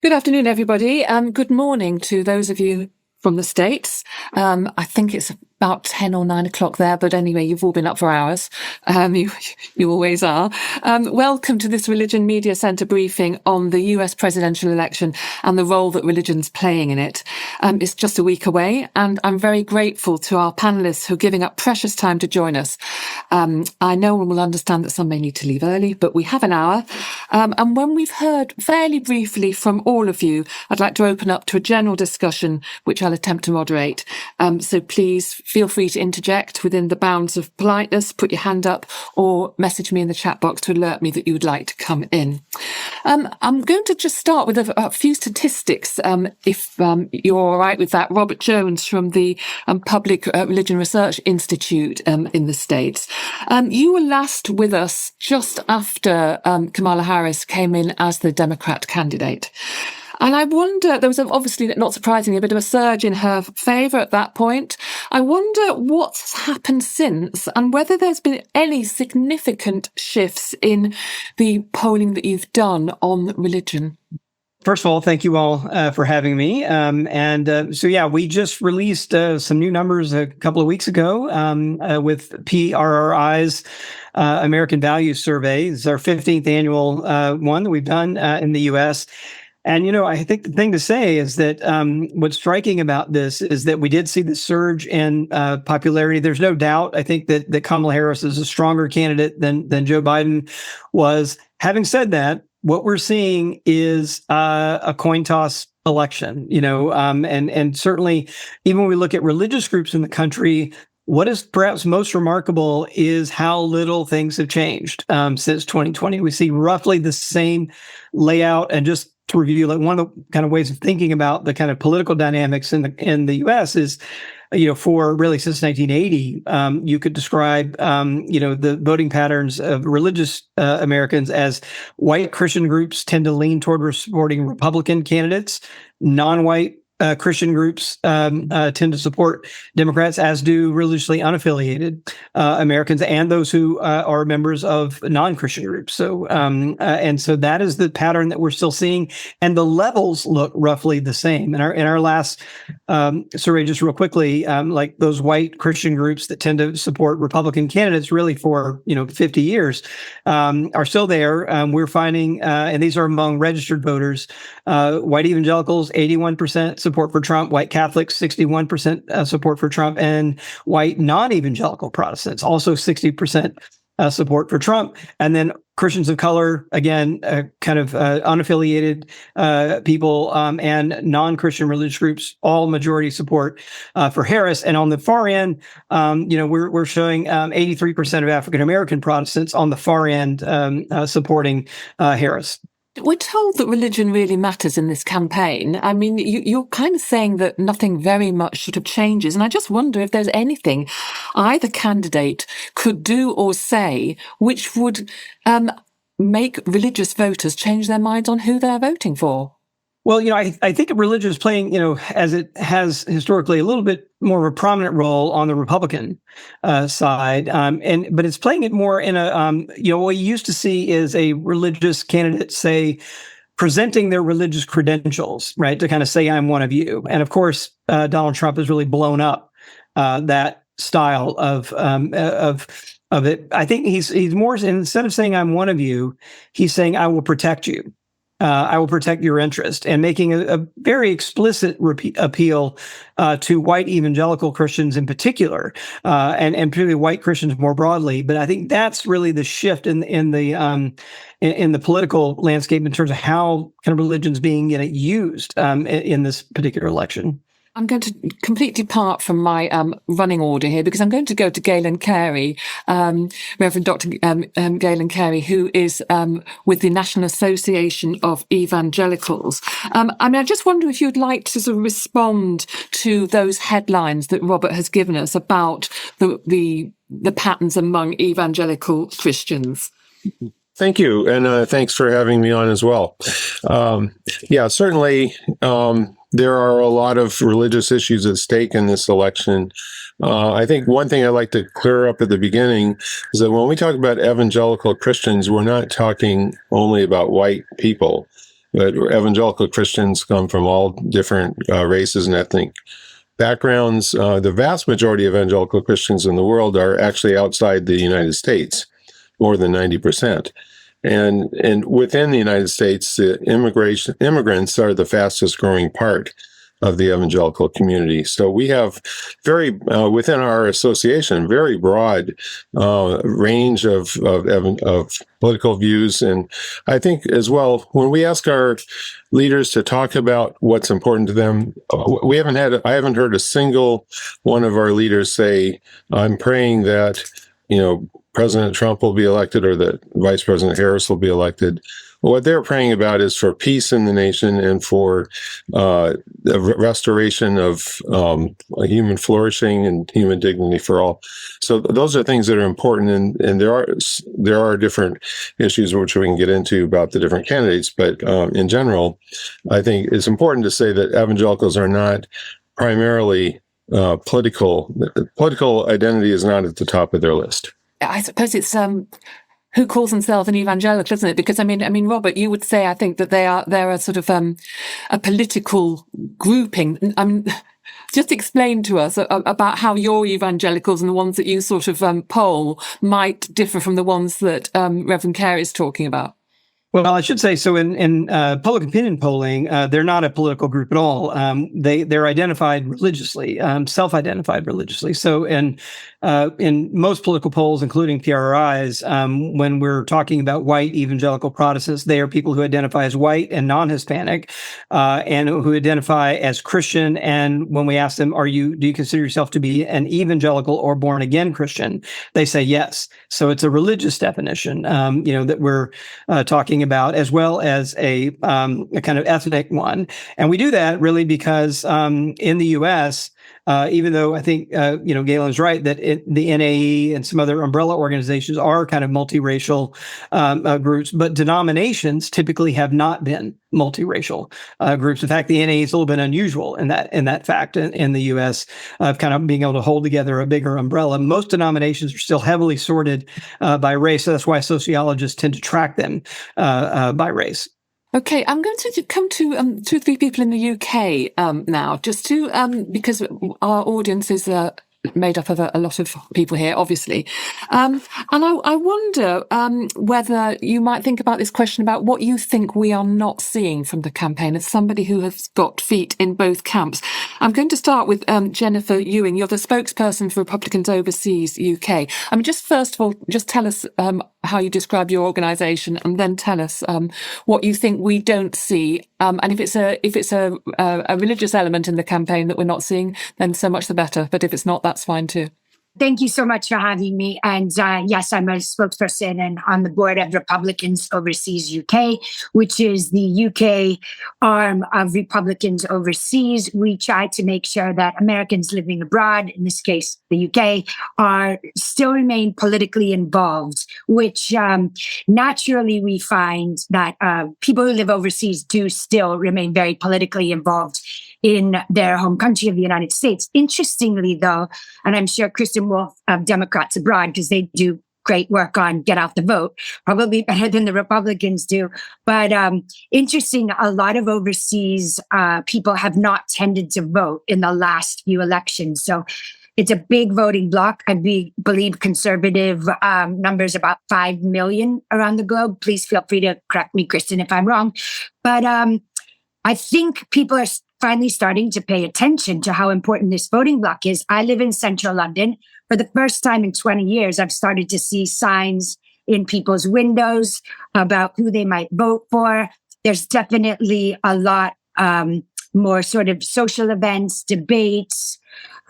Good afternoon, everybody, and good morning to those of you from the States. I think it's about 10 or 9 o'clock there, but anyway, you've all been up for hours. You always are. Welcome to this Religion Media Centre briefing on the US presidential election and the role that religion's playing in it. It's just a week away, and I'm very grateful to our panellists who are giving up precious time to join us. I know and will understand that some may need to leave early, but we have an hour. And when we've heard fairly briefly from all of you, I'd like to open up to a general discussion, which I'll attempt to moderate. So please feel free to interject within the bounds of politeness, put your hand up, or message me in the chat box to alert me that you would like to come in. I'm going to just start with a few statistics, if you're all right with that. Robert Jones from the Public Religion Research Institute in the States. You were last with us just after Kamala Harris came in as the Democrat candidate. And I wonder, there was obviously, not surprisingly, a bit of a surge in her favour at that point. I wonder what's happened since and whether there's been any significant shifts in the polling that you've done on religion. First of all, thank you all for having me. We just released some new numbers a couple of weeks ago with PRRI's American Values Survey. It's our 15th annual one that we've done in the U.S., and, I think the thing to say is that what's striking about this is that we did see the surge in popularity. There's no doubt, I think, that Kamala Harris is a stronger candidate than Joe Biden was. Having said that, what we're seeing is a coin toss election, and certainly even when we look at religious groups in the country, what is perhaps most remarkable is how little things have changed since 2020. We see roughly the same layout. And just to review, like one of the kind of ways of thinking about the kind of political dynamics in the U.S. is, for really since 1980, you could describe, the voting patterns of religious Americans as white Christian groups tend to lean toward supporting Republican candidates. Non-white Christian groups tend to support Democrats, as do religiously unaffiliated Americans and those who are members of non-Christian groups. So that is the pattern that we're still seeing, and the levels look roughly the same. In our last survey, just real quickly, like those white Christian groups that tend to support Republican candidates really for 50 years are still there. We're finding, and these are among registered voters, white evangelicals 81% support for Trump, white Catholics 61% support for Trump, and white non-evangelical Protestants also 60% support for Trump. And then Christians of color, again, unaffiliated people and non-Christian religious groups, all majority support for Harris. And on the far end, we're showing 83% of African American Protestants on the far end supporting Harris. We're told that religion really matters in this campaign. I mean, you're kind of saying that nothing very much sort of changes. And I just wonder if there's anything either candidate could do or say which would make religious voters change their minds on who they're voting for. Well, I think religion is playing, as it has historically, a little bit more of a prominent role on the Republican side, but it's playing it more in a, what you used to see is a religious candidate, say, presenting their religious credentials, right, to kind of say, I'm one of you. And of course, Donald Trump has really blown up that style of it. I think he's more, instead of saying I'm one of you, he's saying I will protect you. I will protect your interest, and making a very explicit appeal to white evangelical Christians in particular, and particularly white Christians more broadly. But I think that's really the shift in the political landscape in terms of how kind of religion's being used in this particular election. I'm going to completely depart from my running order here because I'm going to go to Galen Carey, Reverend Dr. Galen Carey, who is with the National Association of Evangelicals. I just wonder if you'd like to sort of respond to those headlines that Robert has given us about the patterns among evangelical Christians. Thank you, and thanks for having me on as well. Certainly. There are a lot of religious issues at stake in this election. I think one thing I'd like to clear up at the beginning is that when we talk about evangelical Christians, we're not talking only about white people. but evangelical Christians come from all different races and ethnic backgrounds. The vast majority of evangelical Christians in the world are actually outside the United States, more than 90%. And within the United States, the immigrants are the fastest growing part of the evangelical community. So we have within our association, very broad range of political views. And I think as well, when we ask our leaders to talk about what's important to them, I haven't heard a single one of our leaders say, I'm praying that, President Trump will be elected or that Vice President Harris will be elected. What they're praying about is for peace in the nation and for the restoration of human flourishing and human dignity for all. So those are things that are important, and there are different issues which we can get into about the different candidates. But in general, I think it's important to say that evangelicals are not primarily political. Political identity is not at the top of their list. I suppose it's who calls themselves an evangelical, isn't it? Because I mean, Robert, you would say, I think, that they're a sort of a political grouping. Just explain to us about how your evangelicals and the ones that you sort of poll might differ from the ones that Reverend Carey is talking about. Well, I should say, so in public opinion polling, they're not a political group at all. They're identified religiously, self-identified religiously. So in most political polls, including PRI's, when we're talking about white evangelical Protestants, they are people who identify as white and non-Hispanic, and who identify as Christian. And when we ask them, do you consider yourself to be an evangelical or born again Christian? They say yes. So it's a religious definition, that we're talking about, as well as a kind of ethnic one. And we do that really because in the U.S., even though I think, Galen's right that the NAE and some other umbrella organizations are kind of multiracial groups, but denominations typically have not been multiracial groups. In fact, the NAE is a little bit unusual in that fact in the U.S. of kind of being able to hold together a bigger umbrella. Most denominations are still heavily sorted by race. So that's why sociologists tend to track them by race. Okay, I'm going to come to 2 or 3 people in the UK now, just to because our audience is made up of a lot of people here, obviously. And I wonder whether you might think about this question about what you think we are not seeing from the campaign as somebody who has got feet in both camps. I'm going to start with Jennifer Ewing. You're the spokesperson for Republicans Overseas UK. Just first of all, just tell us how you describe your organisation, and then tell us what you think we don't see. And if it's a religious element in the campaign that we're not seeing, then so much the better. But if it's not, that's fine too. Thank you so much for having me. And yes, I'm a spokesperson and on the board of Republicans Overseas UK, which is the UK arm of Republicans Overseas. We try to make sure that Americans living abroad, in this case, the UK, still remain politically involved, which naturally we find that people who live overseas do still remain very politically involved in their home country of the United States. Interestingly, though, and I'm sure Kristen Wolf of Democrats Abroad, because they do great work on get out the vote, probably better than the Republicans do. But interesting, a lot of overseas people have not tended to vote in the last few elections. So it's a big voting bloc. I believe conservative numbers about 5 million around the globe. Please feel free to correct me, Kristen, if I'm wrong. But I think people are finally starting to pay attention to how important this voting bloc is. I live in central London. For the first time in 20 years, I've started to see signs in people's windows about who they might vote for. There's definitely a lot more sort of social events, debates.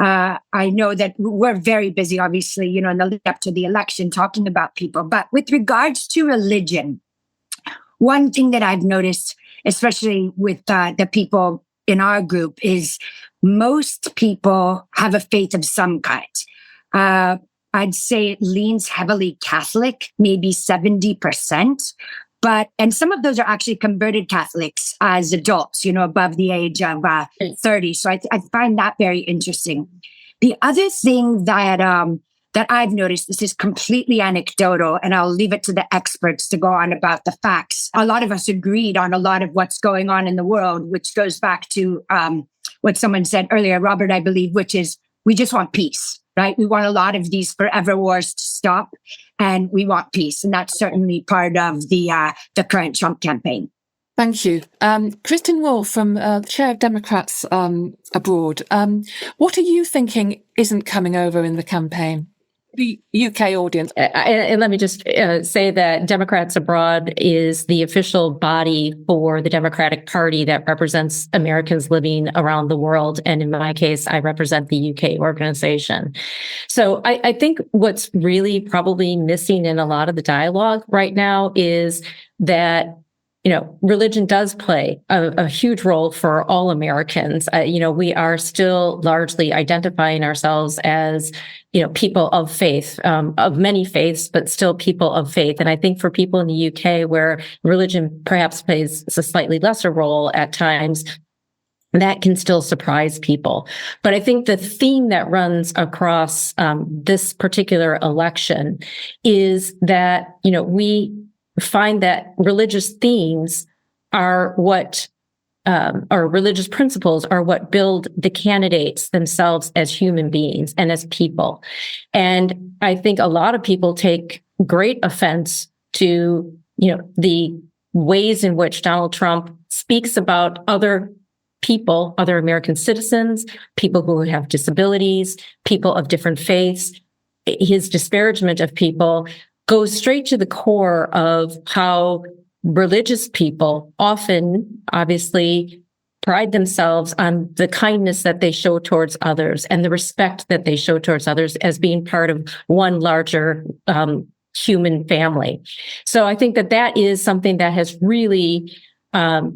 I know that we're very busy, obviously, in the lead up to the election, talking about people. But with regards to religion, one thing that I've noticed, especially with the people in our group, is most people have a faith of some kind. I'd say it leans heavily Catholic, maybe 70%. And some of those are actually converted Catholics as adults, above the age of 30. So I find that very interesting. The other thing that that I've noticed, this is completely anecdotal, and I'll leave it to the experts to go on about the facts. A lot of us agreed on a lot of what's going on in the world, which goes back to what someone said earlier, Robert, I believe, which is we just want peace, right? We want a lot of these forever wars to stop, and we want peace. And that's certainly part of the current Trump campaign. Thank you. Kristen Wolf, from the Chair of Democrats Abroad. What are you thinking isn't coming over in the campaign? The UK audience. And let me just say that Democrats Abroad is the official body for the Democratic Party that represents Americans living around the world. And in my case, I represent the UK organization. So I think what's really probably missing in a lot of the dialogue right now is that religion does play a huge role for all Americans. We are still largely identifying ourselves as, people of faith, of many faiths, but still people of faith. And I think for people in the UK where religion perhaps plays a slightly lesser role at times, that can still surprise people. But I think the theme that runs across this particular election is that, we find that religious themes are what, or religious principles are what build the candidates themselves as human beings and as people. And I think a lot of people take great offense to, the ways in which Donald Trump speaks about other people, other American citizens, people who have disabilities, people of different faiths. His disparagement of people goes straight to the core of how religious people often, obviously, pride themselves on the kindness that they show towards others and the respect that they show towards others as being part of one larger human family. So I think that is something that has really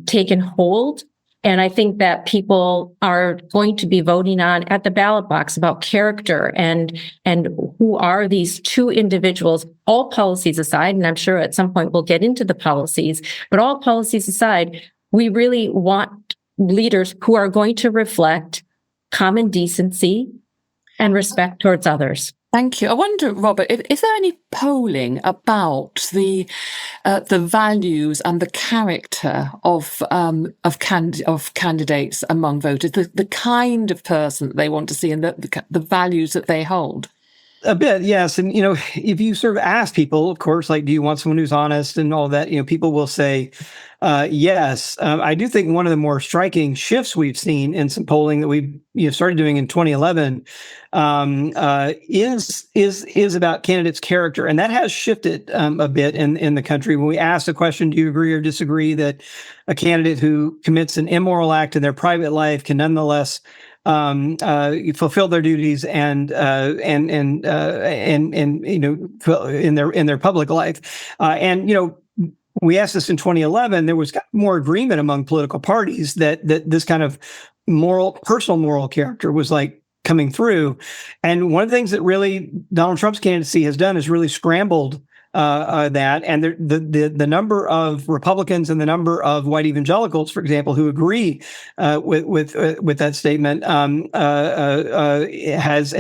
taken hold. And I think that people are going to be voting on at the ballot box about character and who are these two individuals, all policies aside, and I'm sure at some point we'll get into the policies, but all policies aside, we really want leaders who are going to reflect common decency and respect towards others. Thank you. I wonder, Robert, is there any polling about the values and the character of candidates among voters, the kind of person that they want to see and the values that they hold? A bit, yes. And, if you sort of ask people, of course, like, do you want someone who's honest and all that, people will say, yes. I do think one of the more striking shifts we've seen in some polling that we started doing in 2011 is about candidates' character. And that has shifted a bit in the country. When we ask the question, do you agree or disagree that a candidate who commits an immoral act in their private life can nonetheless fulfill their duties and in their public life. We asked this in 2011. There was more agreement among political parties that this kind of personal moral character was like coming through. And one of the things that really Donald Trump's candidacy has done is really scrambled that, and the number of Republicans and the number of white evangelicals, for example, who agree with that statement has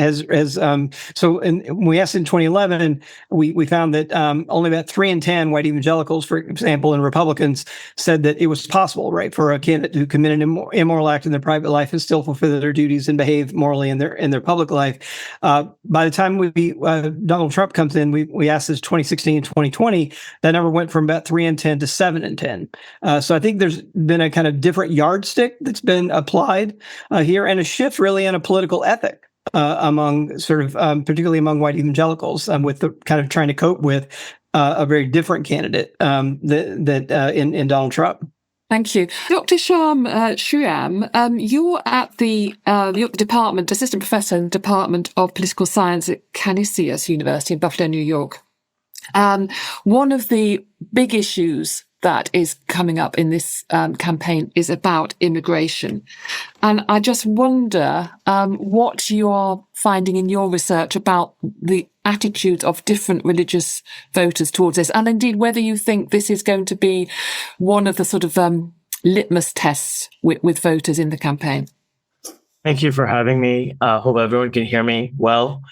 so. And when we asked in 2011, we found that only about 3 in 10 white evangelicals, for example, and Republicans said that it was possible, right, for a candidate who committed an immoral act in their private life and still fulfill their duties and behave morally in their public life. By the time Donald Trump comes in, we asked this 2016 and 2020, that number went from about 3 in 10 to 7 in 10. So I think there's been a kind of different yardstick that's been applied here, and a shift really in a political ethic among particularly among white evangelicals, with the kind of trying to cope with a very different candidate in Donald Trump. Thank you. Dr. Sham Shuam, you're at the department, assistant professor in the Department of Political Science at Canisius University in Buffalo, New York. One of the big issues that is coming up in this campaign is about immigration. And I just wonder what you are finding in your research about the attitudes of different religious voters towards this, and indeed whether you think this is going to be one of the sort of litmus tests with voters in the campaign. Thank you for having me. Hope everyone can hear me well.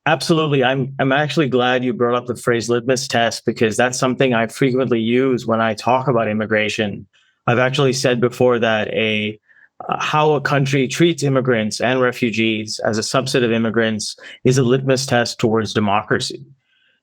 Absolutely. I'm actually glad you brought up the phrase litmus test, because that's something I frequently use when I talk about immigration. I've actually said before that how a country treats immigrants and refugees as a subset of immigrants is a litmus test towards democracy.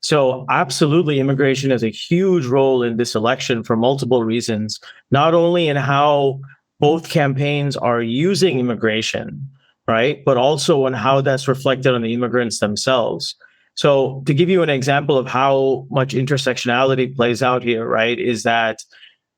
So absolutely, immigration has a huge role in this election for multiple reasons, not only in how both campaigns are using immigration, right, but also on how that's reflected on the immigrants themselves. So to give you an example of how much intersectionality plays out here, right, is that,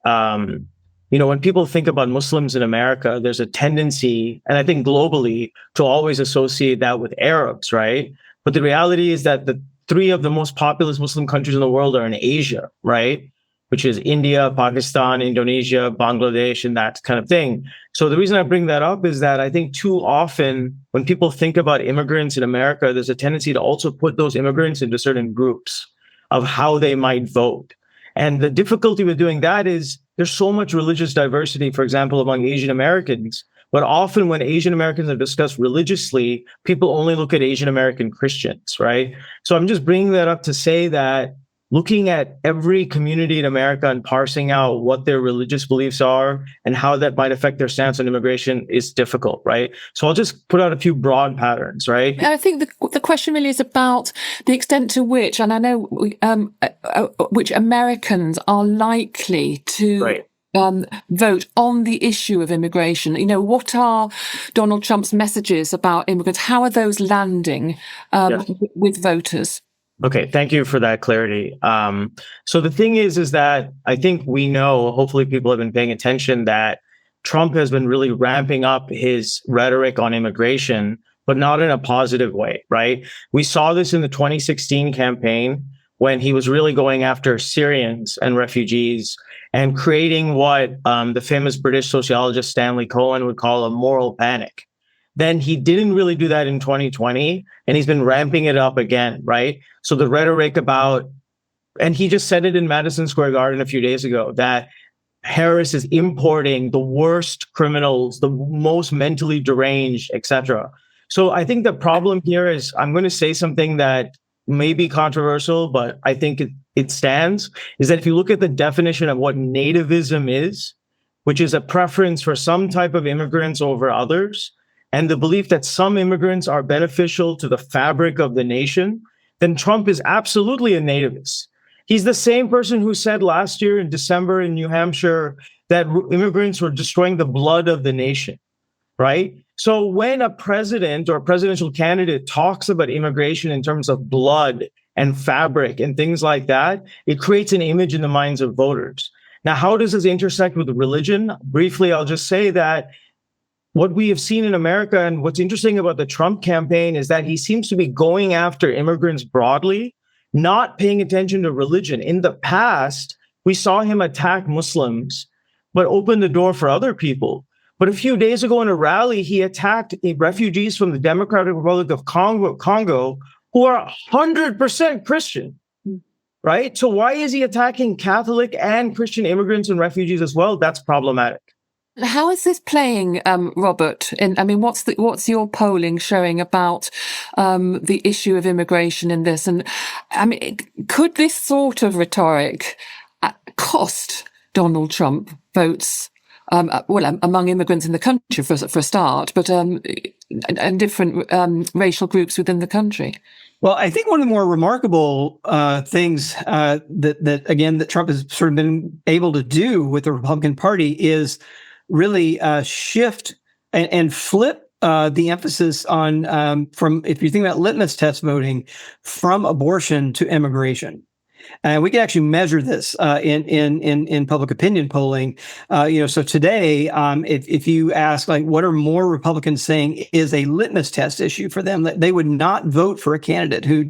when people think about Muslims in America, there's a tendency, and I think globally, to always associate that with Arabs, right? But the reality is that the three of the most populous Muslim countries in the world are in Asia, right? Which is India, Pakistan, Indonesia, Bangladesh, and that kind of thing. So the reason I bring that up is that I think too often when people think about immigrants in America, there's a tendency to also put those immigrants into certain groups of how they might vote. And the difficulty with doing that is there's so much religious diversity, for example, among Asian Americans. But often when Asian Americans are discussed religiously, people only look at Asian American Christians, right? So I'm just bringing that up to say that looking at every community in America and parsing out what their religious beliefs are and how that might affect their stance on immigration is difficult, right? So I'll just put out a few broad patterns, right? I think the question really is about the extent to which, and I know which Americans are likely to Right. Vote on the issue of immigration. What are Donald Trump's messages about immigrants? How are those landing Yes. with voters? Okay, thank you for that clarity. So the thing is that I think we know, hopefully people have been paying attention, that Trump has been really ramping up his rhetoric on immigration, but not in a positive way, right? We saw this in the 2016 campaign when he was really going after Syrians and refugees and creating what the famous British sociologist Stanley Cohen would call a moral panic. Then he didn't really do that in 2020, and he's been ramping it up again, right? So the rhetoric about, and he just said it in Madison Square Garden a few days ago, that Harris is importing the worst criminals, the most mentally deranged, etc. So I think the problem here is, I'm going to say something that may be controversial, but I think it stands, is that if you look at the definition of what nativism is, which is a preference for some type of immigrants over others, and the belief that some immigrants are beneficial to the fabric of the nation, then Trump is absolutely a nativist. He's the same person who said last year in December in New Hampshire that immigrants were destroying the blood of the nation, right? So when a president or a presidential candidate talks about immigration in terms of blood and fabric and things like that, it creates an image in the minds of voters. Now, how does this intersect with religion? Briefly, I'll just say that what we have seen in America, and what's interesting about the Trump campaign, is that he seems to be going after immigrants broadly, not paying attention to religion. In the past, we saw him attack Muslims, but open the door for other people. But a few days ago in a rally, he attacked refugees from the Democratic Republic of Congo who are 100% Christian, right? So why is he attacking Catholic and Christian immigrants and refugees as well? That's problematic. How is this playing, Robert? What's your polling showing about the issue of immigration in this? And could this sort of rhetoric cost Donald Trump votes? Among immigrants in the country for a start, but and different racial groups within the country. Well, I think one of the more remarkable things that Trump has sort of been able to do with the Republican Party is really shift and flip the emphasis on from, if you think about litmus test voting, from abortion to immigration. And we can actually measure this in public opinion polling. So today, if you ask, like, what are more Republicans saying is a litmus test issue for them, that they would not vote for a candidate who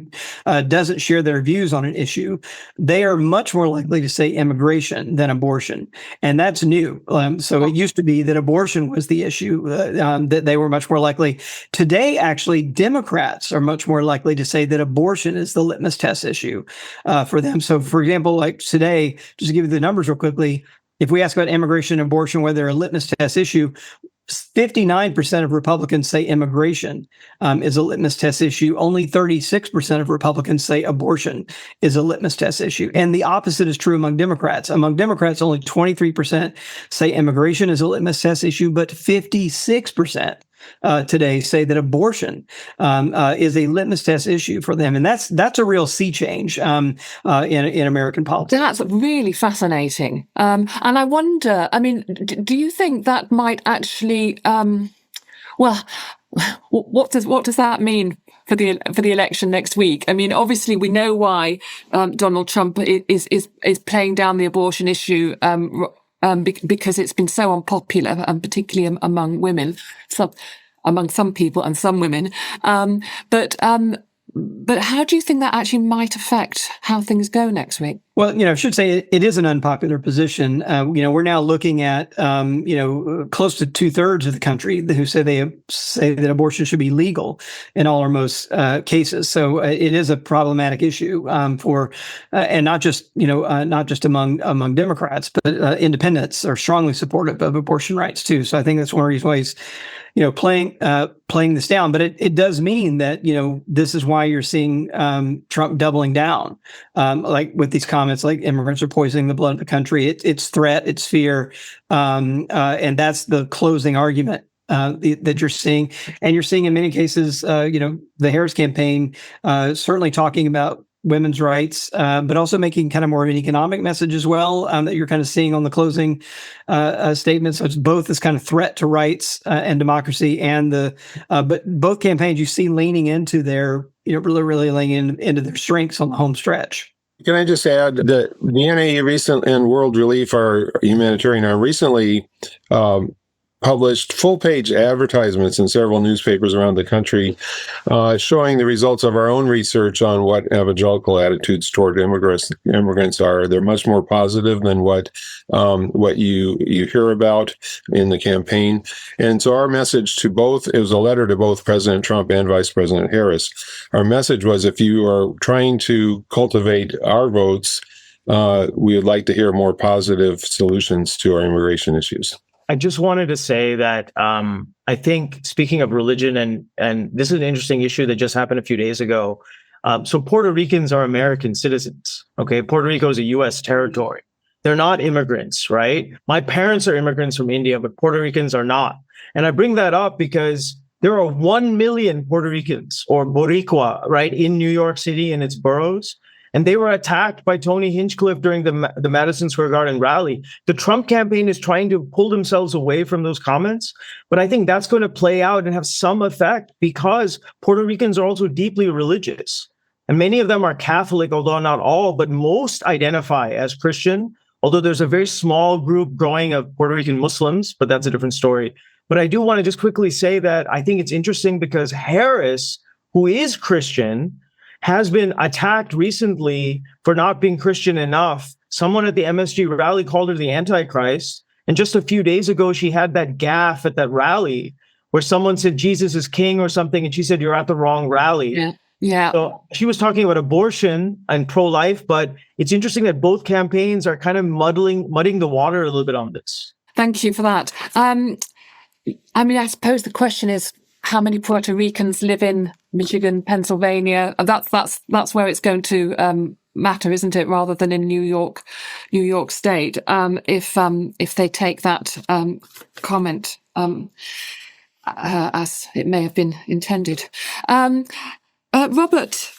doesn't share their views on an issue, they are much more likely to say immigration than abortion. And that's new. So it used to be that abortion was the issue, that they were much more likely. Today, actually, Democrats are much more likely to say that abortion is the litmus test issue for them. So, for example, like today, just to give you the numbers real quickly, if we ask about immigration and abortion, whether they're a litmus test issue, 59% of Republicans say immigration is a litmus test issue. Only 36% of Republicans say abortion is a litmus test issue. And the opposite is true among Democrats. Among Democrats, only 23% say immigration is a litmus test issue, but 56% today say that abortion is a litmus test issue for them, and that's a real sea change in American politics. That's really fascinating, and I wonder. I mean, do you think that might actually? Well, what does that mean for the election next week? I mean, obviously we know why Donald Trump is playing down the abortion issue. Because it's been so unpopular, and particularly among women, among some people and some women. But how do you think that actually might affect how things go next week? Well, I should say it is an unpopular position. We're now looking at, close to 2/3 of the country who say that abortion should be legal in all or most cases. So it is a problematic issue and not just among Democrats, but independents are strongly supportive of abortion rights too. So I think that's one of these ways, playing this down. But it does mean that, this is why you're seeing Trump doubling down, like with these comments, like immigrants are poisoning the blood of the country. It's threat, it's fear. And that's the closing argument that you're seeing. And you're seeing in many cases, the Harris campaign certainly talking about women's rights, but also making kind of more of an economic message as well, that you're kind of seeing on the closing statements. So it's both this kind of threat to rights and democracy, and but both campaigns you see leaning into their, really leaning into their strengths on the home stretch. Can I just add that the NA and World Relief, our humanitarian arm, recently published full-page advertisements in several newspapers around the country, showing the results of our own research on what evangelical attitudes toward immigrants are. They're much more positive than what you hear about in the campaign. And so our message to both, it was a letter to both President Trump and Vice President Harris. Our message was, if you are trying to cultivate our votes, we would like to hear more positive solutions to our immigration issues. I just wanted to say that I think, speaking of religion, and this is an interesting issue that just happened a few days ago. So Puerto Ricans are American citizens. Okay, Puerto Rico is a U.S. territory. They're not immigrants, right? My parents are immigrants from India, but Puerto Ricans are not. And I bring that up because there are 1 million Puerto Ricans, or Boricua, right, in New York City and its boroughs. And they were attacked by Tony Hinchcliffe during the Madison Square Garden rally. The Trump campaign is trying to pull themselves away from those comments. But I think that's going to play out and have some effect, because Puerto Ricans are also deeply religious. And many of them are Catholic, although not all, but most identify as Christian, although there's a very small group growing of Puerto Rican Muslims, but that's a different story. But I do want to just quickly say that I think it's interesting because Harris, who is Christian, has been attacked recently for not being Christian enough. Someone at the MSG rally called her the Antichrist. And just a few days ago, she had that gaffe at that rally where someone said Jesus is king or something, and she said, you're at the wrong rally. Yeah. So she was talking about abortion and pro-life, but it's interesting that both campaigns are kind of muddying the water a little bit on this. Thank you for that. I suppose the question is, how many Puerto Ricans live in Michigan, Pennsylvania? That's where it's going to matter, isn't it? Rather than in New York State, if they take that comment as it may have been intended. Robert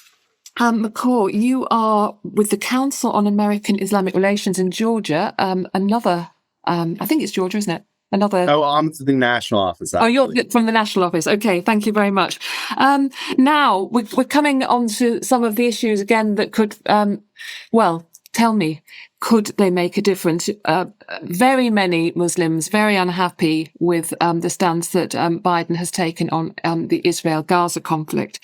McCaw, you are with the Council on American Islamic Relations in Georgia. I think it's Georgia, isn't it? Oh, I'm from the national office. Actually. Oh, you're from the national office. Okay, thank you very much. Now we're coming on to some of the issues again that could, tell me, could they make a difference? Very many Muslims very unhappy with the stance that Biden has taken on the Israel-Gaza conflict.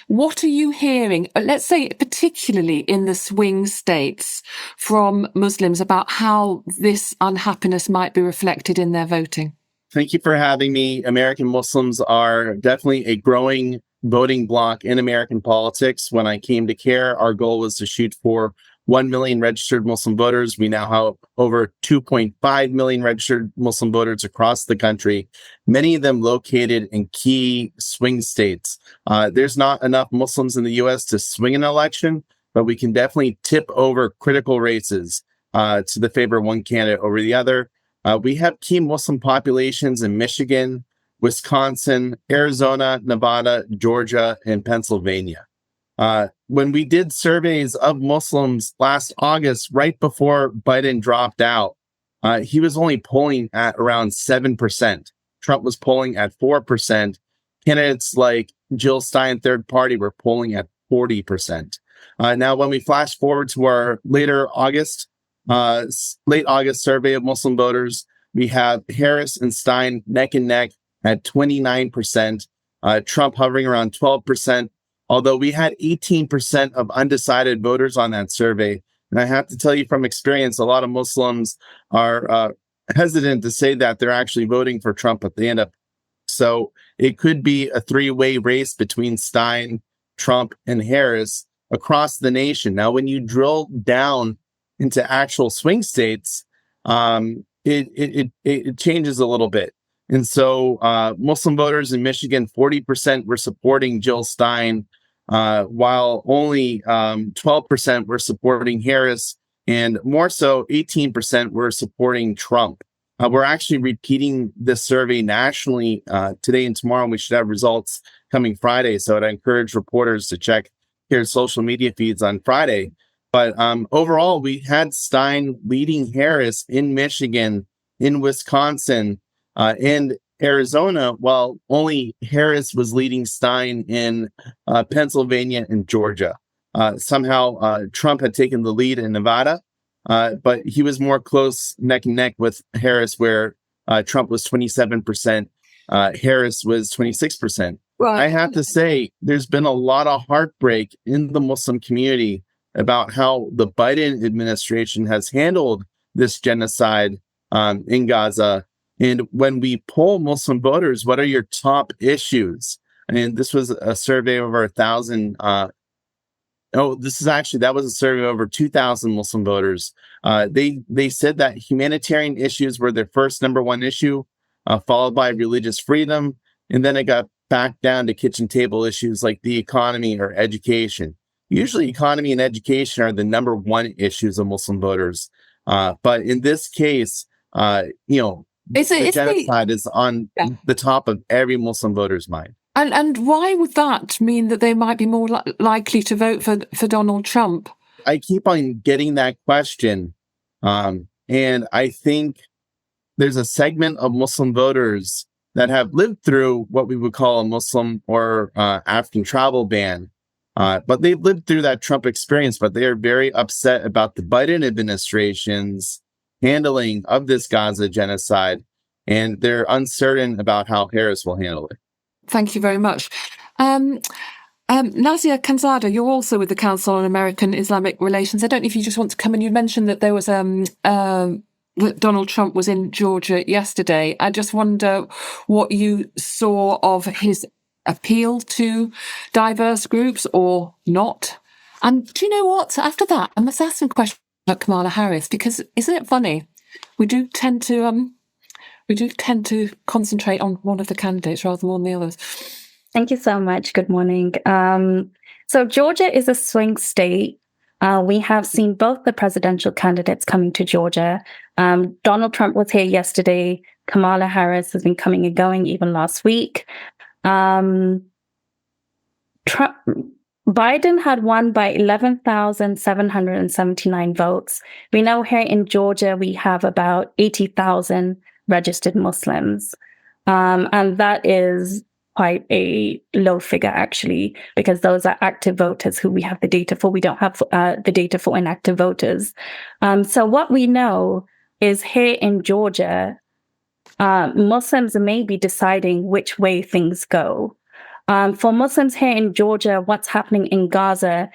What are you hearing, let's say particularly in the swing states, from Muslims about how this unhappiness might be reflected in their voting? Thank you for having me. American Muslims are definitely a growing voting bloc in American politics. When I came to CARE, our goal was to shoot for 1 million registered Muslim voters. We now have over 2.5 million registered Muslim voters across the country, many of them located in key swing states. There's not enough Muslims in the U.S. to swing an election, but we can definitely tip over critical races to the favor of one candidate over the other. We have key Muslim populations in Michigan, Wisconsin, Arizona, Nevada, Georgia, and Pennsylvania. When we did surveys of Muslims last August, right before Biden dropped out, he was only polling at around 7%. Trump was polling at 4%. Candidates like Jill Stein, third party, were polling at 40%. Now, when we flash forward to our late August survey of Muslim voters, we have Harris and Stein neck and neck at 29%, Trump hovering around 12%, although we had 18% of undecided voters on that survey. And I have to tell you from experience, a lot of Muslims are hesitant to say that they're actually voting for Trump at the end of. So it could be a three-way race between Stein, Trump, and Harris across the nation. Now, when you drill down into actual swing states, it changes a little bit. And so Muslim voters in Michigan, 40% were supporting Jill Stein, while only 12% were supporting Harris, and more so, 18% were supporting Trump. We're actually repeating this survey nationally today and tomorrow, and we should have results coming Friday. So I'd encourage reporters to check their social media feeds on Friday. But overall, we had Stein leading Harris in Michigan, in Wisconsin, and Arizona, while only Harris was leading Stein in Pennsylvania and Georgia. Somehow, Trump had taken the lead in Nevada, but he was more close neck and neck with Harris, where Trump was 27%, Harris was 26%. Right. I have to say, there's been a lot of heartbreak in the Muslim community about how the Biden administration has handled this genocide in Gaza. And when we poll Muslim voters, what are your top issues? I mean, this was a survey of over 1,000. That was a survey of over 2,000 Muslim voters. They said that humanitarian issues were their first number one issue, followed by religious freedom. And then it got back down to kitchen table issues like the economy or education. Usually economy and education are the number one issues of Muslim voters. But in this case, the genocide is on the top of every Muslim voter's mind. And why would that mean that they might be more likely to vote for Donald Trump? I keep on getting that question. And I think there's a segment of Muslim voters that have lived through what we would call a Muslim or African travel ban. But they've lived through that Trump experience, but they are very upset about the Biden administration's handling of this Gaza genocide, and they're uncertain about how Harris will handle it. Thank you very much. Nazia Khanzada, you're also with the Council on American Islamic Relations. I don't know if you just want to come in. You mentioned that there was that Donald Trump was in Georgia yesterday. I just wonder what you saw of his appeal to diverse groups or not. And do you know what? After that, I must ask some questions about Kamala Harris, because isn't it funny? We do tend to concentrate on one of the candidates rather more than the others. Thank you so much. Good morning. So Georgia is a swing state. We have seen both the presidential candidates coming to Georgia. Donald Trump was here yesterday. Kamala Harris has been coming and going even last week. Biden had won by 11,779 votes. We know here in Georgia, we have about 80,000 registered Muslims. And that is quite a low figure, actually, because those are active voters who we have the data for. We don't have the data for inactive voters. So what we know is here in Georgia, Muslims may be deciding which way things go. For Muslims here in Georgia, what's happening in Gaza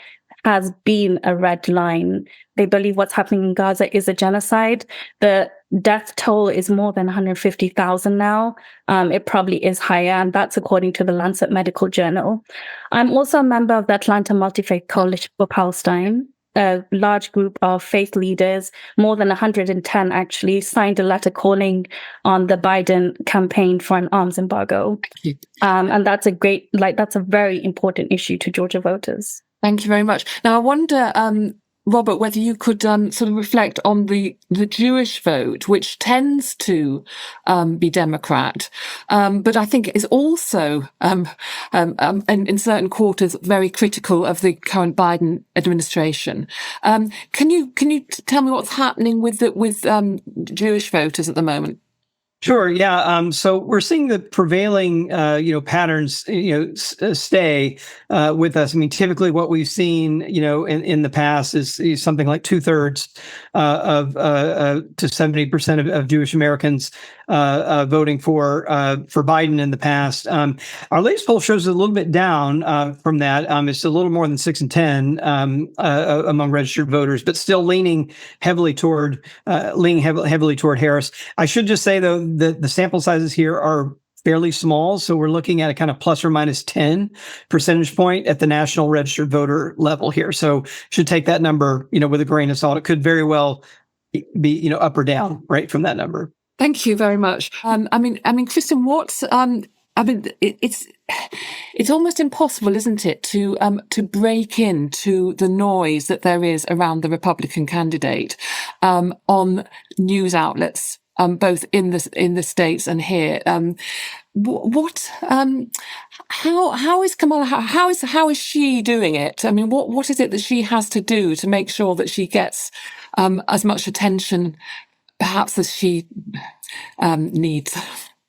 has been a red line. They believe what's happening in Gaza is a genocide. The death toll is more than 150,000 now. It probably is higher, and that's according to the Lancet Medical Journal. I'm also a member of the Atlanta Multi-Faith Coalition for Palestine. a large group of faith leaders, more than 110 actually, signed a letter calling on the Biden campaign for an arms embargo. And that's that's a very important issue to Georgia voters. Thank you very much. Now, I wonder, Robert, whether you could sort of reflect on the Jewish vote, which tends to be Democrat, but I think is also in certain quarters very critical of the current Biden administration. Can you tell me what's happening with Jewish voters at the moment? Sure. Yeah. So we're seeing the prevailing, patterns, stay with us. I mean, typically what we've seen, in the past is something like 2/3 of to 70% of Jewish Americans voting for Biden in the past. Our latest poll shows a little bit down from that. It's a little more than 6 in 10 among registered voters, but still leaning heavily toward Harris. I should just say though, the sample sizes here are fairly small. So we're looking at a kind of plus or minus 10 percentage point at the national registered voter level here. So should take that number, with a grain of salt. It could very well be, up or down right from that number. Thank you very much. I mean, Kristen, it's almost impossible, isn't it, to break into the noise that there is around the Republican candidate on news outlets, both in the States and here. How is Kamala? How is she doing it? I mean, what is it that she has to do to make sure that she gets as much attention, perhaps, as she needs?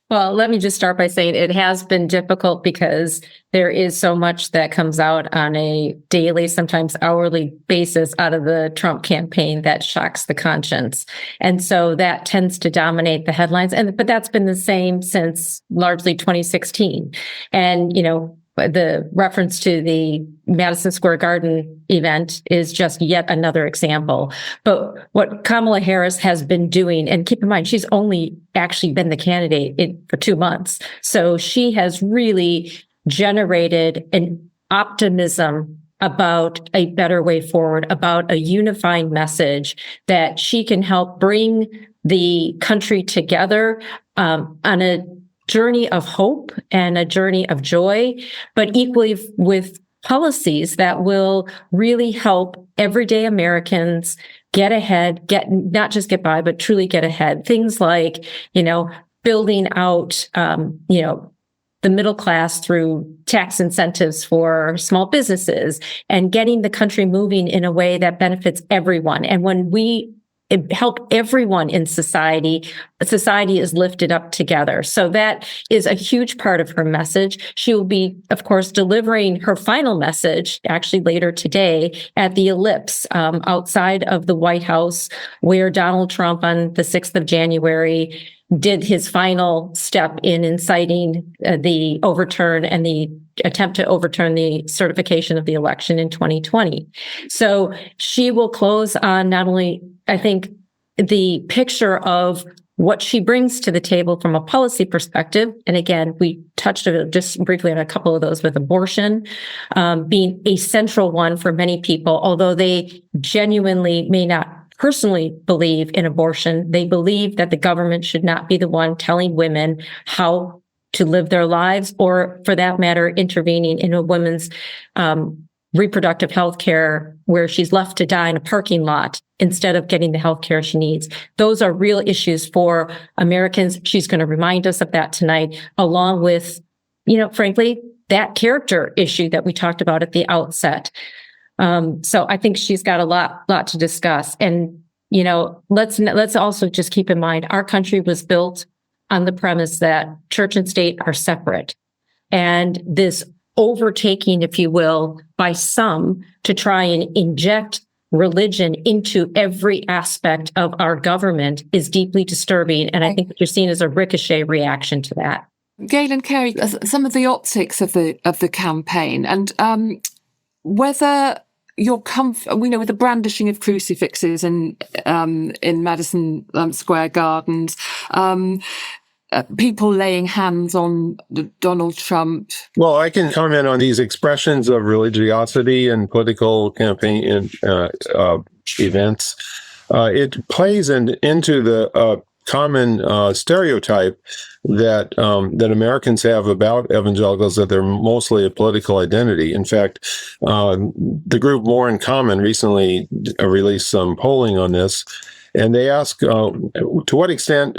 Well, let me just start by saying it has been difficult because there is so much that comes out on a daily, sometimes hourly basis out of the Trump campaign that shocks the conscience. And so that tends to dominate the headlines. But that's been the same since largely 2016. And, the reference to the Madison Square Garden event is just yet another example. But what Kamala Harris has been doing, and keep in mind, she's only actually been the candidate for 2 months. So she has really generated an optimism about a better way forward, about a unifying message that she can help bring the country together on a journey of hope and a journey of joy, but equally with policies that will really help everyday Americans get ahead, not just get by, but truly get ahead. Things like, building out, the middle class through tax incentives for small businesses and getting the country moving in a way that benefits everyone. And when we help everyone in society is lifted up together. So that is a huge part of her message. She will be, of course, delivering her final message actually later today at the Ellipse outside of the White House, where Donald Trump on the 6th of January did his final step in inciting the overturn and the attempt to overturn the certification of the election in 2020. So she will close on not only, I think, the picture of what she brings to the table from a policy perspective. And again, we touched just briefly on a couple of those with abortion being a central one for many people, although they genuinely may not personally believe in abortion. They believe that the government should not be the one telling women how to live their lives, or for that matter, intervening in a woman's reproductive health care where she's left to die in a parking lot instead of getting the health care she needs. Those are real issues for Americans. She's going to remind us of that tonight, along with, frankly, that character issue that we talked about at the outset. So I think she's got a lot to discuss. And, let's also just keep in mind, our country was built on the premise that church and state are separate. And this overtaking, if you will, by some to try and inject religion into every aspect of our government is deeply disturbing. And I think what you're seeing is a ricochet reaction to that. Gail and Kerry, some of the optics of the campaign, and whether you're with the brandishing of crucifixes in Madison Square Gardens, people laying hands on Donald Trump? Well, I can comment on these expressions of religiosity and political campaign events. It plays into the common stereotype that Americans have about evangelicals, that they're mostly a political identity. In fact, the group More in Common recently released some polling on this, and they ask, to what extent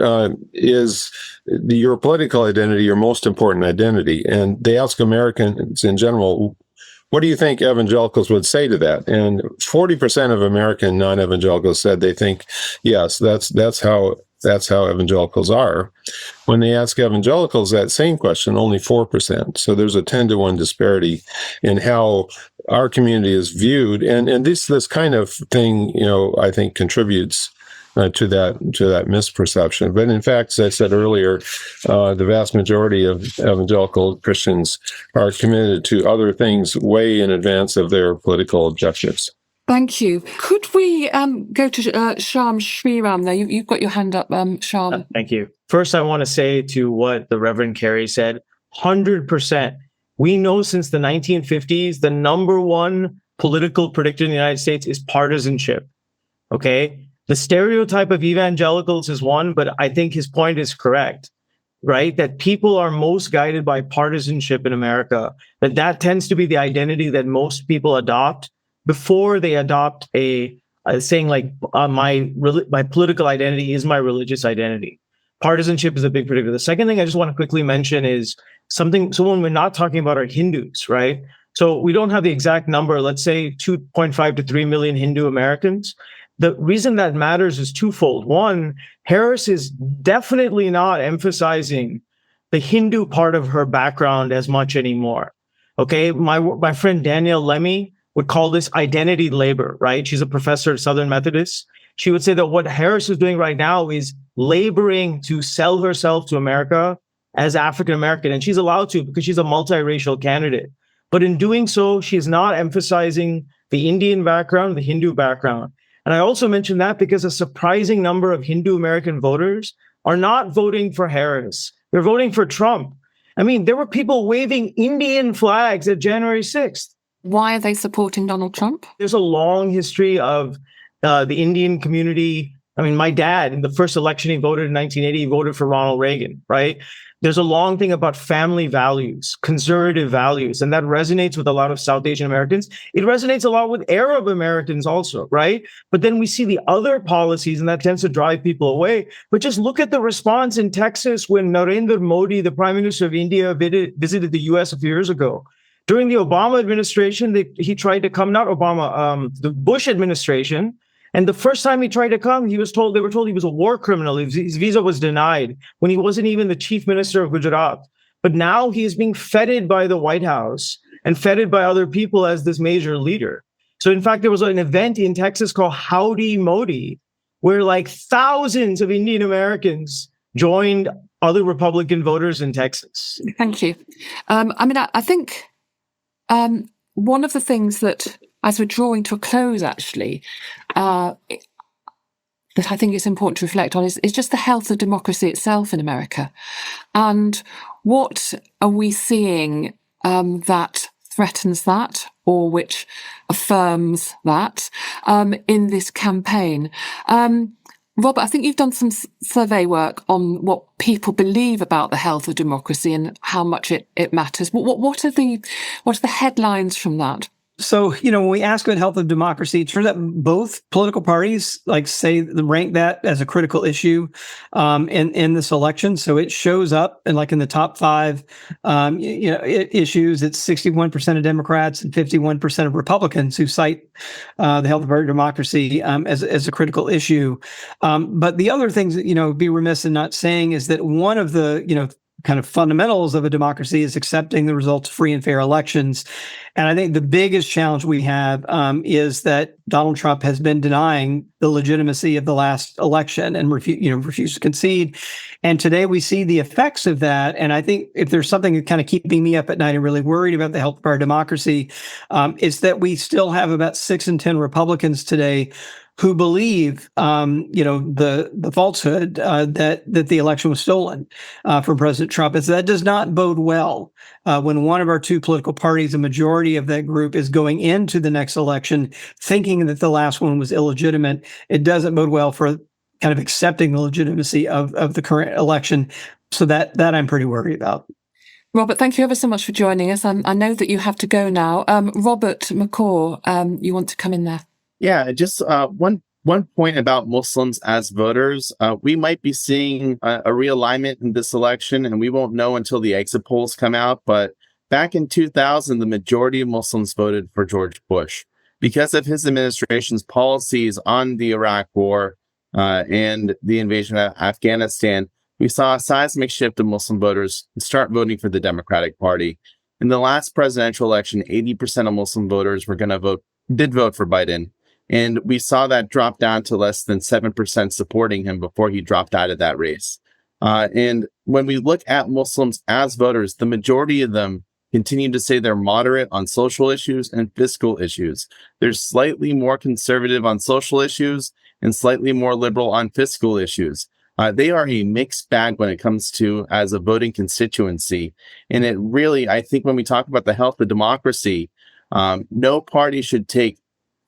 is your political identity your most important identity? And they ask Americans in general, what do you think evangelicals would say to that? And 40% of American non-evangelicals said they think, yes, that's how evangelicals are. When they ask evangelicals that same question, only 4%. So there's a 10-to-1 disparity in how our community is viewed. And this kind of thing, I think contributes to that misperception. But in fact, as I said earlier, the vast majority of evangelical Christians are committed to other things way in advance of their political objectives. Thank you. Could we go to Shyam Sriram there? You've got your hand up, Shyam. Thank you. First, I want to say to what the Reverend Carey said, 100%. We know since the 1950s, the number one political predictor in the United States is partisanship. Okay? The stereotype of evangelicals is one, but I think his point is correct, right? That people are most guided by partisanship in America, that tends to be the identity that most people adopt before they adopt a saying like my political identity is my religious identity. Partisanship is a big predictor. The second thing I just want to quickly mention is someone we're not talking about are Hindus, right? So we don't have the exact number, let's say 2.5 to 3 million Hindu Americans. The reason that matters is twofold. One, Harris is definitely not emphasizing the Hindu part of her background as much anymore. Okay, my friend Danielle Lemmy would call this identity labor, right? She's a professor at Southern Methodist. She would say that what Harris is doing right now is laboring to sell herself to America as African American, and she's allowed to because she's a multiracial candidate. But in doing so, she's not emphasizing the Indian background, the Hindu background. And I also mentioned that because a surprising number of Hindu American voters are not voting for Harris. They're voting for Trump. I mean, there were people waving Indian flags at January 6th. Why are they supporting Donald Trump? There's a long history of the Indian community. I mean, my dad, in the first election he voted in 1980, he voted for Ronald Reagan, right? There's a long thing about family values, conservative values, and that resonates with a lot of South Asian Americans. It resonates a lot with Arab Americans also, right? But then we see the other policies, and that tends to drive people away. But just look at the response in Texas when Narendra Modi, the Prime Minister of India, visited the U.S. a few years ago. During the Obama administration, he tried to come, not Obama, the Bush administration. And the first time he tried to come, they were told he was a war criminal. His visa was denied when he wasn't even the chief minister of Gujarat. But now he is being feted by the White House and feted by other people as this major leader. So in fact, there was an event in Texas called Howdy Modi, where like thousands of Indian Americans joined other Republican voters in Texas. Thank you. I think one of the things that, as we're drawing to a close, actually, that I think it's important to reflect on is just the health of democracy itself in America. And what are we seeing that threatens that, or which affirms that in this campaign? Robert, I think you've done some survey work on what people believe about the health of democracy and how much it matters. What are the headlines from that? So, when we ask about health of democracy, it turns out both political parties rank that as a critical issue in this election. So it shows up in the top five issues. It's 61% of Democrats and 51% of Republicans who cite the health of our democracy as a critical issue. But the other things that be remiss in not saying is that one of the kind of fundamentals of a democracy is accepting the results of free and fair elections. And I think the biggest challenge we have is that Donald Trump has been denying the legitimacy of the last election and refused to concede. And today we see the effects of that. And I think if there's something that's kind of keeping me up at night and really worried about the health of our democracy, it's that we still have about 6 in 10 Republicans today who believe, the falsehood that the election was stolen from President Trump. And so that does not bode well when one of our two political parties, a majority of that group, is going into the next election thinking that the last one was illegitimate. It doesn't bode well for kind of accepting the legitimacy of the current election. So that I'm pretty worried about. Robert, thank you ever so much for joining us. I know that you have to go now. Robert McCaw, you want to come in there? Yeah, just one point about Muslims as voters. We might be seeing a realignment in this election, and we won't know until the exit polls come out. But back in 2000, the majority of Muslims voted for George Bush because of his administration's policies on the Iraq War and the invasion of Afghanistan. We saw a seismic shift of Muslim voters start voting for the Democratic Party. In the last presidential election, 80% of Muslim voters did vote for Biden. And we saw that drop down to less than 7% supporting him before he dropped out of that race. And when we look at Muslims as voters, the majority of them continue to say they're moderate on social issues and fiscal issues. They're slightly more conservative on social issues and slightly more liberal on fiscal issues. They are a mixed bag when it comes to as a voting constituency. And it really, I think when we talk about the health of democracy, no party should take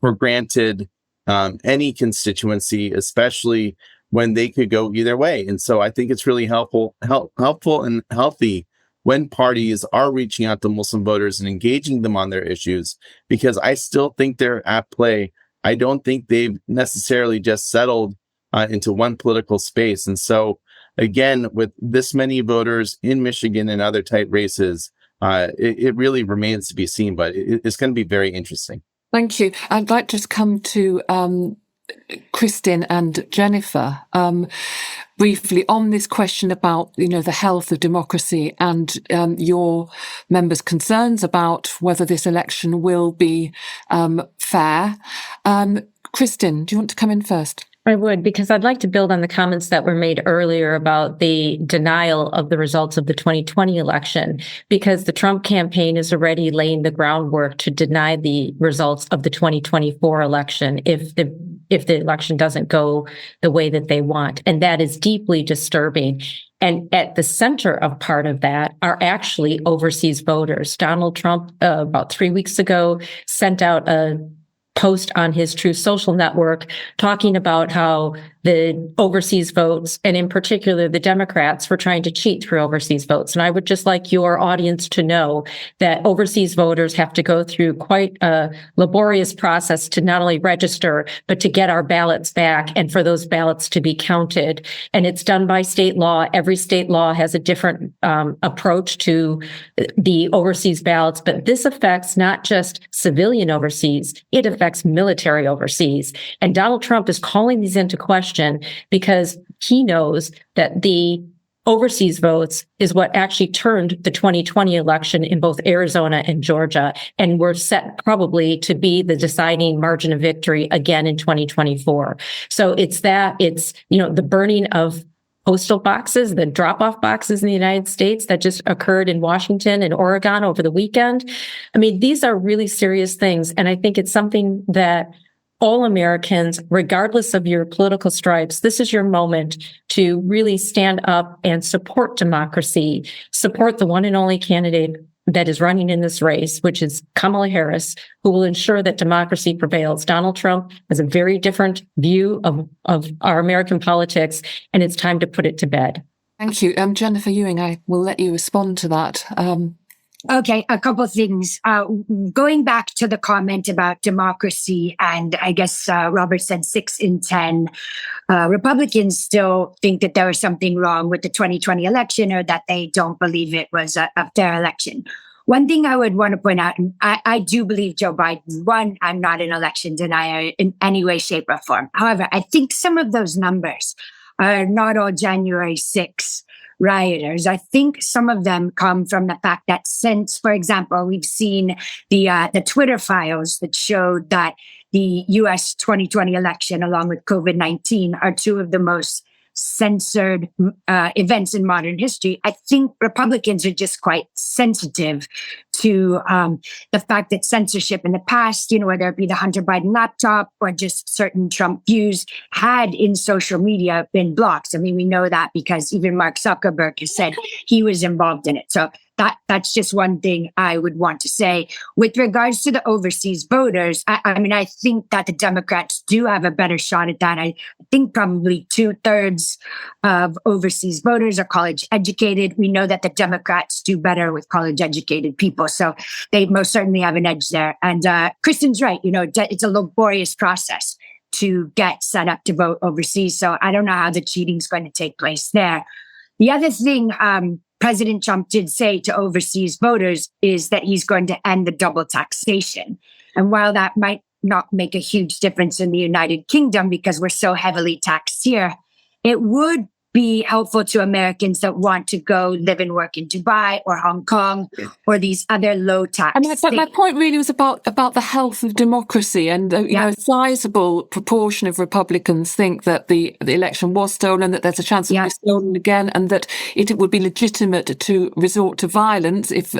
for granted any constituency, especially when they could go either way. And so I think it's really helpful and healthy when parties are reaching out to Muslim voters and engaging them on their issues, because I still think they're at play. I don't think they've necessarily just settled into one political space. And so, again, with this many voters in Michigan and other tight races, it really remains to be seen, but it's going to be very interesting. Thank you. I'd like to come to Kristin and Jennifer briefly on this question about, the health of democracy and your members' concerns about whether this election will be fair. Kristin, do you want to come in first? I would, because I'd like to build on the comments that were made earlier about the denial of the results of the 2020 election, because the Trump campaign is already laying the groundwork to deny the results of the 2024 election if the election doesn't go the way that they want. And that is deeply disturbing. And at the center of part of that are actually overseas voters. Donald Trump, about 3 weeks ago, sent out a post on his Truth Social network talking about how the overseas votes, and in particular the Democrats, were trying to cheat through overseas votes. And I would just like your audience to know that overseas voters have to go through quite a laborious process to not only register, but to get our ballots back and for those ballots to be counted. And it's done by state law. Every state law has a different approach to the overseas ballots, but this affects not just civilian overseas, it affects military overseas. And Donald Trump is calling these into question because he knows that the overseas votes is what actually turned the 2020 election in both Arizona and Georgia, and were set probably to be the deciding margin of victory again in 2024. So it's the burning of postal boxes, the drop-off boxes in the United States that just occurred in Washington and Oregon over the weekend. I mean, these are really serious things. And I think it's something that all Americans, regardless of your political stripes, this is your moment to really stand up and support democracy, support the one and only candidate that is running in this race, which is Kamala Harris, who will ensure that democracy prevails. Donald Trump has a very different view of our American politics, and it's time to put it to bed. Thank you. Jennifer Ewing, I will let you respond to that. Okay, a couple of things. Going back to the comment about democracy, and I guess Robert said 6 in 10 Republicans still think that there was something wrong with the 2020 election, or that they don't believe it was a fair election. One thing I would want to point out, and I do believe Joe Biden won. I'm not an election denier in any way, shape, or form. However, I think some of those numbers are not all January 6th rioters. I think some of them come from the fact that since, for example, we've seen the Twitter files that showed that the U.S. 2020 election, along with COVID-19, are two of the most censored events in modern history. I think Republicans are just quite sensitive to the fact that censorship in the past, whether it be the Hunter Biden laptop or just certain Trump views, had in social media been blocked. I mean, we know that because even Mark Zuckerberg has said he was involved in it. So that's just one thing I would want to say. With regards to the overseas voters, I think that the Democrats do have a better shot at that. I think probably 2/3 of overseas voters are college educated. We know that the Democrats do better with college educated people. So they most certainly have an edge there. And Kristen's right. It's a laborious process to get set up to vote overseas. So I don't know how the cheating is going to take place there. The other thing President Trump did say to overseas voters is that he's going to end the double taxation. And while that might not make a huge difference in the United Kingdom because we're so heavily taxed here, it would be helpful to Americans that want to go live and work in Dubai or Hong Kong or these other low tax states. My point really was about the health of democracy, and a sizable proportion of Republicans think that the election was stolen, that there's a chance it will be stolen again, and that it would be legitimate to resort to violence if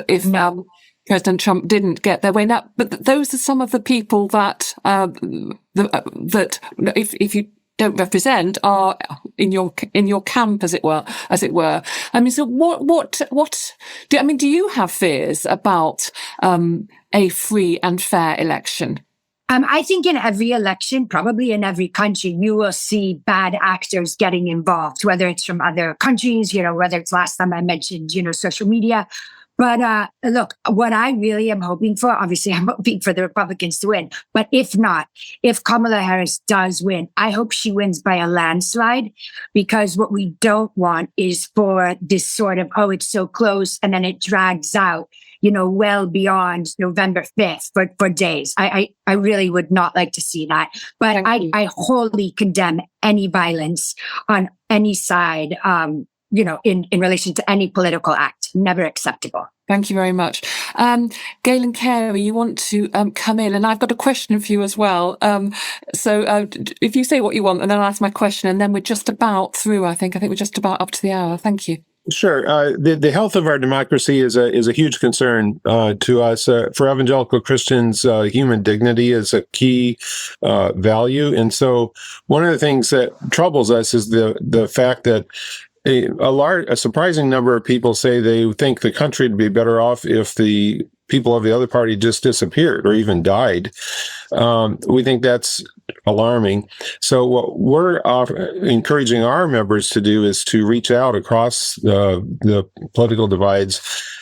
President Trump didn't get their way. Now, but those are some of the people that that if you don't represent are in your camp, as it were. I mean, so do you have fears about a free and fair election? I think in every election, probably in every country, you will see bad actors getting involved, whether it's from other countries, whether it's last time I mentioned, social media. But look, what I really am hoping for, obviously I'm hoping for the Republicans to win, but if Kamala Harris does win, I hope she wins by a landslide, because what we don't want is for this sort of, it's so close, and then it drags out, well beyond November 5th for days. I really would not like to see that. But I wholly condemn any violence on any side, in relation to any political act. Never acceptable. Thank you very much. Galen Carey, you want to come in, and I've got a question for you as well. So if you say what you want, and then I'll ask my question, and then we're just about through, I think we're just about up to the hour. Thank you. Sure. The health of our democracy is a huge concern to us. For evangelical Christians, human dignity is a key value. And so one of the things that troubles us is the fact that a surprising number of people say they think the country would be better off if the people of the other party just disappeared or even died. We think that's alarming. So what we're encouraging our members to do is to reach out across the political divides.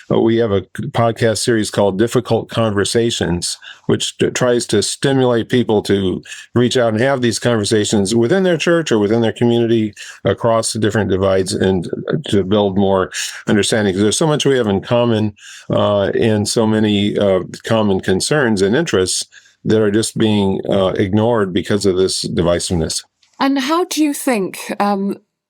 We have a podcast series called Difficult Conversations, which tries to stimulate people to reach out and have these conversations within their church or within their community across the different divides, and to build more understanding. Because there's so much we have in common and so many common concerns and interests that are just being ignored because of this divisiveness. And how do you think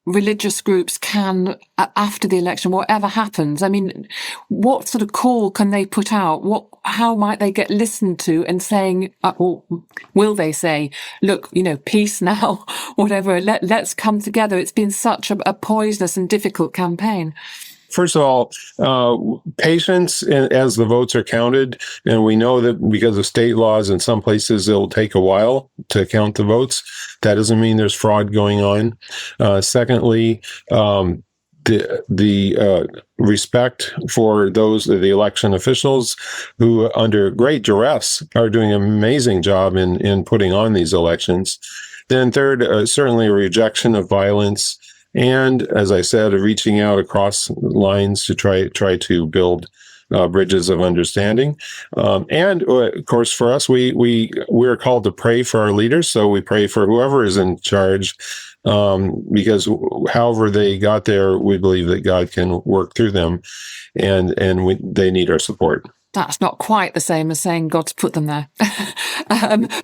religious groups can, after the election, whatever happens, I mean, what sort of call can they put out? How might they get listened to, and saying, or will they say, look, peace now, whatever, let's come together. It's been such a poisonous and difficult campaign. First of all, patience as the votes are counted. And we know that because of state laws in some places, it'll take a while to count the votes. That doesn't mean there's fraud going on. Secondly, the respect for the election officials who, under great duress, are doing an amazing job in putting on these elections. Then third, certainly a rejection of violence. And as I said, reaching out across lines to try to build bridges of understanding. And of course, for us, we're called to pray for our leaders. So we pray for whoever is in charge, because however they got there, we believe that God can work through them, and they need our support. That's not quite the same as saying God's put them there,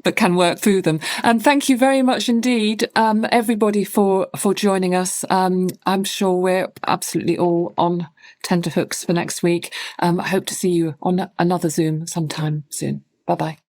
but can work through them. And thank you very much indeed, everybody, for joining us. I'm sure we're absolutely all on tenterhooks for next week. I hope to see you on another Zoom sometime soon. Bye-bye.